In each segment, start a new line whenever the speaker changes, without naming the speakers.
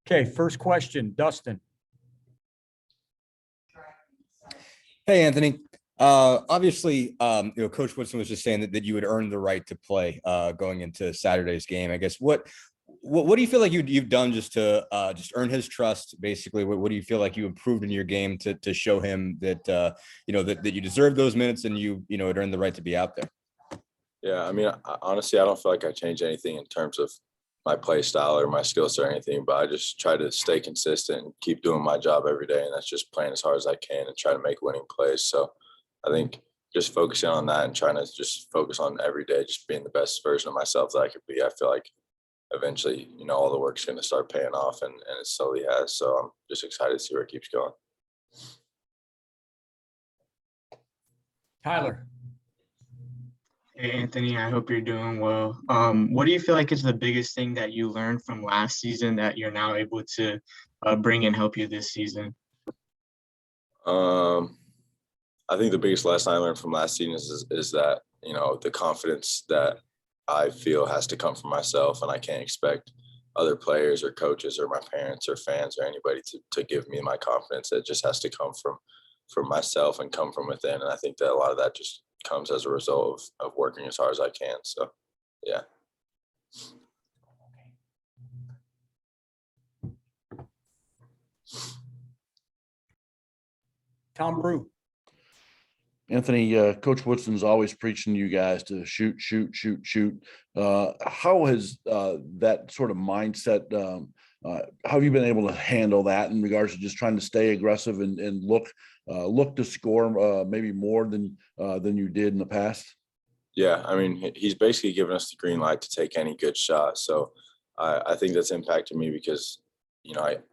Okay, first question, Dustin.
Hey, Anthony. Obviously, Coach Woodson was just saying that you had earned the right to play going into Saturday's game. I guess what do you feel like you've done just to just earn his trust? Basically, what do you feel like you improved in your game to show him that that you deserve those minutes and you had earned the right to be out there?
Yeah, I mean, honestly, I don't feel like I changed anything in terms of my play style or my skills or anything, but I just try to stay consistent and keep doing my job every day. And that's just playing as hard as I can and try to make winning plays. So I think just focusing on that and trying to just focus on every day, just being the best version of myself that I could be. I feel like eventually, all the work's going to start paying off and it slowly has. So I'm just excited to see where it keeps going.
Tyler.
Hey, Anthony, I hope you're doing well. What do you feel like is the biggest thing that you learned from last season that you're now able to bring and help you this season?
I think the biggest lesson I learned from last season is that, the confidence that I feel has to come from myself, and I can't expect other players or coaches or my parents or fans or anybody to give me my confidence. It just has to come from myself and come from within. And I think that a lot of that just comes as a result of working as hard as I can. So, yeah.
Tom Brew.
Anthony, Coach Woodson's always preaching to you guys to shoot, shoot, shoot, shoot. How has that sort of mindset, how have you been able to handle that in regards to just trying to stay aggressive and look to score maybe more than you did in the past?
Yeah, I mean, he's basically given us the green light to take any good shot. So I think that's impacted me because,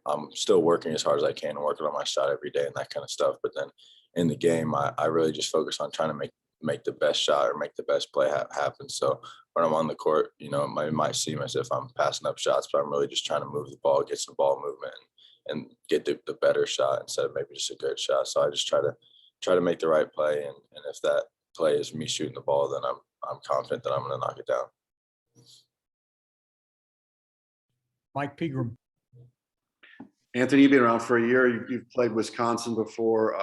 I'm still working as hard as I can and working on my shot every day and that kind of stuff. But then in the game, I really just focus on trying to make the best shot or make the best play happen. So when I'm on the court, it might seem as if I'm passing up shots, but I'm really just trying to move the ball, get some ball movement, and get the better shot instead of maybe just a good shot. So I just try to make the right play, and if that play is me shooting the ball, then I'm confident that I'm going to knock it down.
Mike Pegram.
Anthony, you've been around for a year. You've played Wisconsin before.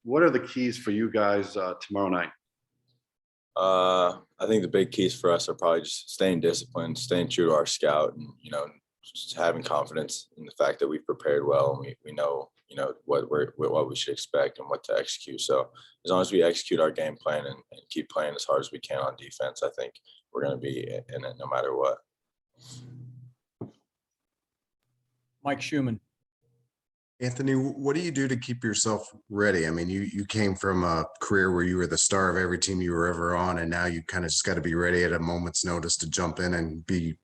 What are the keys for you guys tomorrow night?
I think the big keys for us are probably just staying disciplined, staying true to our scout, and just having confidence in the fact that we've prepared well and we know what we should expect and what to execute. So as long as we execute our game plan and keep playing as hard as we can on defense, I think we're going to be in it no matter what.
Mike Schumann.
Anthony, what do you do to keep yourself ready? I mean, you came from a career where you were the star of every team you were ever on, and now you kind of just got to be ready at a moment's notice to jump in and be,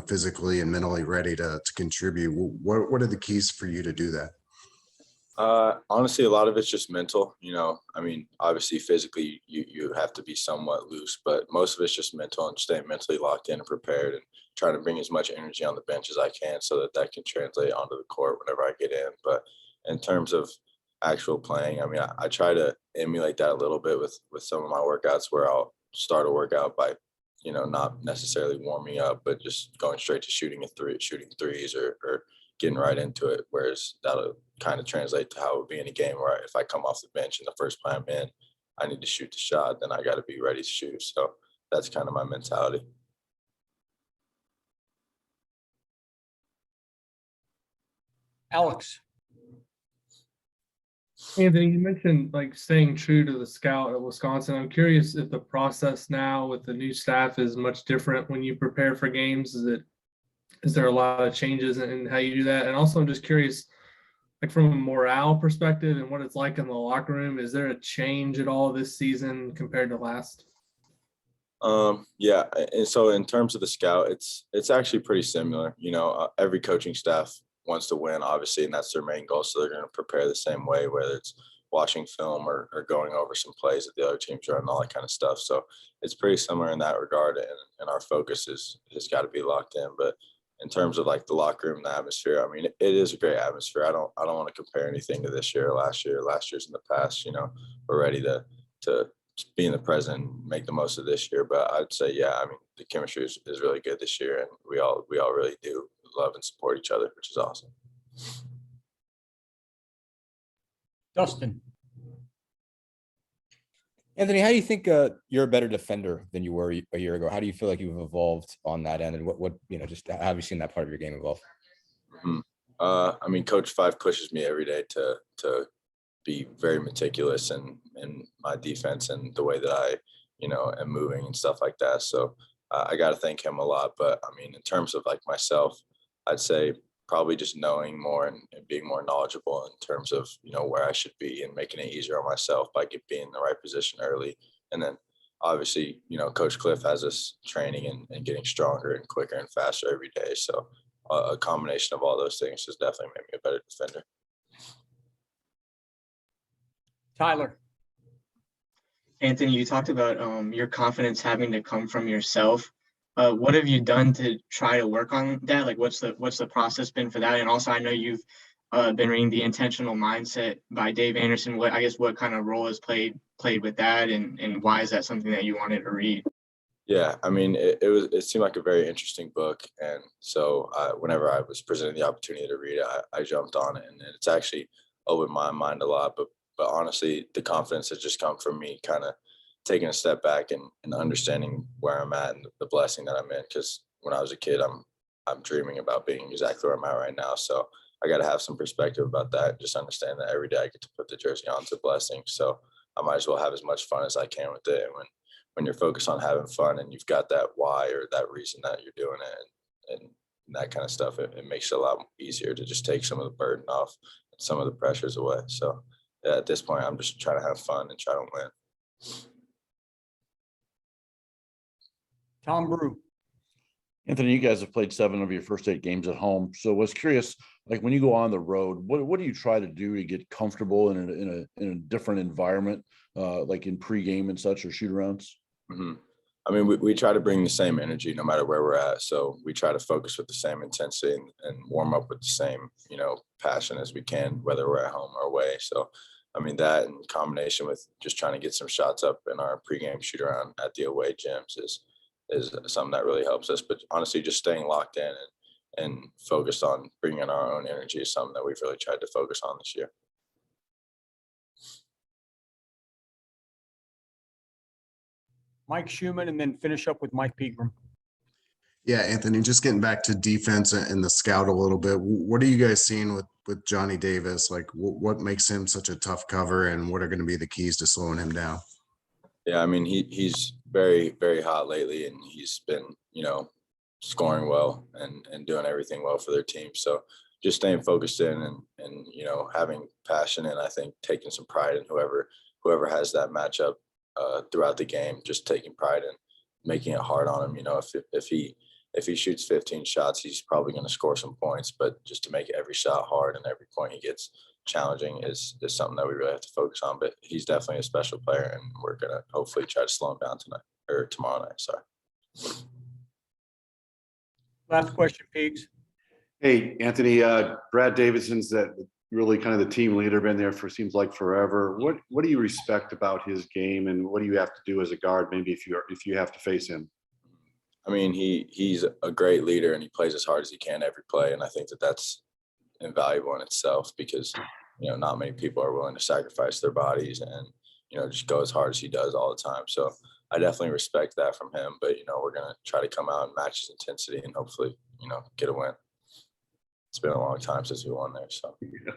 physically and mentally ready to contribute. What are the keys for you to do that?
Honestly, a lot of it's just mental. I mean, obviously physically you have to be somewhat loose, but most of it's just mental and staying mentally locked in and prepared and trying to bring as much energy on the bench as I can so that can translate onto the court whenever I get in. But in terms of actual playing, I mean, I try to emulate that a little bit with some of my workouts where I'll start a workout by, not necessarily warming up, but just going straight to shooting threes or getting right into it. Whereas that'll kind of translate to how it would be in a game where if I come off the bench and the first play I'm in, I need to shoot the shot, then I got to be ready to shoot. So that's kind of my mentality.
Alex.
Anthony, you mentioned staying true to the scout at Wisconsin. I'm curious if the process now with the new staff is much different when you prepare for games. Is there a lot of changes in how you do that? And also, I'm just curious, from a morale perspective and what it's like in the locker room, is there a change at all this season compared to last?
Yeah. And so in terms of the scout, it's actually pretty similar. Every coaching staff wants to win, obviously, and that's their main goal. So they're going to prepare the same way, whether it's watching film or going over some plays that the other teams run and all that kind of stuff. So it's pretty similar in that regard. And our focus has got to be locked in. But in terms of the locker room, the atmosphere, I mean, it is a great atmosphere. I don't want to compare anything to this year or last year. Last year's in the past. We're ready to be in the present and make the most of this year. But I'd say, yeah, I mean, the chemistry is really good this year, and we all really do love and support each other, which is awesome.
Dustin,
Anthony, how do you think you're a better defender than you were a year ago? How do you feel like you've evolved on that end, and what just how have you seen that part of your game evolve?
Mhm. I mean, Coach Five pushes me every day to be very meticulous in my defense and the way that I, am moving and stuff like that. So I got to thank him a lot. But I mean, in terms of like myself, I'd say probably just knowing more and being more knowledgeable in terms of, where I should be and making it easier on myself by being in the right position early. And then obviously, Coach Cliff has us training and getting stronger and quicker and faster every day. So a combination of all those things has definitely made me a better defender.
Tyler,
Anthony, you talked about your confidence having to come from yourself. What have you done to try to work on that? Like, what's the process been for that? And also, I know you've been reading The Intentional Mindset by Dave Anderson. What kind of role has played with that, and why is that something that you wanted to read?
Yeah, I mean, it seemed like a very interesting book, and so whenever I was presented the opportunity to read it, I jumped on it, and it's actually opened my mind a lot. But honestly, the confidence has just come from me kind of taking a step back and understanding where I'm at and the blessing that I'm in. Because when I was a kid, I'm dreaming about being exactly where I'm at right now. So I got to have some perspective about that. Just understand that every day I get to put the jersey on, it's a blessing. So I might as well have as much fun as I can with it. And when you're focused on having fun and you've got that why or that reason that you're doing it and that kind of stuff, it makes it a lot easier to just take some of the burden off and some of the pressures away. So yeah, at this point, I'm just trying to have fun and try to win.
Tom Brew,
Anthony, you guys have played 7 of your first 8 games at home. So I was curious, like when you go on the road, what do you try to do to get comfortable in a different environment, like in pregame and such or shoot arounds?
Mm-hmm. I mean, we try to bring the same energy no matter where we're at. So we try to focus with the same intensity and warm up with the same, passion as we can, whether we're at home or away. So, I mean, that in combination with just trying to get some shots up in our pregame shoot around at the away gyms is something that really helps us. But honestly, just staying locked in and focused on bringing our own energy is something that we've really tried to focus on this year.
Mike Schumann, and then finish up with Mike Pegram.
Yeah, Anthony, just getting back to defense and the scout a little bit. What are you guys seeing with Johnny Davis? Like what makes him such a tough cover, and what are going to be the keys to slowing him down?
Yeah, I mean, he's very, very hot lately, and he's been, scoring well and doing everything well for their team. So just staying focused in and having passion, and I think taking some pride in whoever has that matchup throughout the game, just taking pride in making it hard on him. If he shoots 15 shots, he's probably going to score some points, but just to make every shot hard and every point he gets challenging is something that we really have to focus on. But he's definitely a special player, and we're going to hopefully try to slow him down tonight or tomorrow night. Sorry.
Last question, Peegs.
Hey, Anthony, Brad Davidson's that really kind of the team leader, been there for seems like forever. What do you respect about his game, and what do you have to do as a guard, maybe if you have to face him?
I mean, he's a great leader, and he plays as hard as he can every play, and I think that's invaluable in itself because not many people are willing to sacrifice their bodies and just go as hard as he does all the time. So I definitely respect that from him, but we're going to try to come out and match his intensity and hopefully get a win. It's been a long time since we won there, so
Yeah.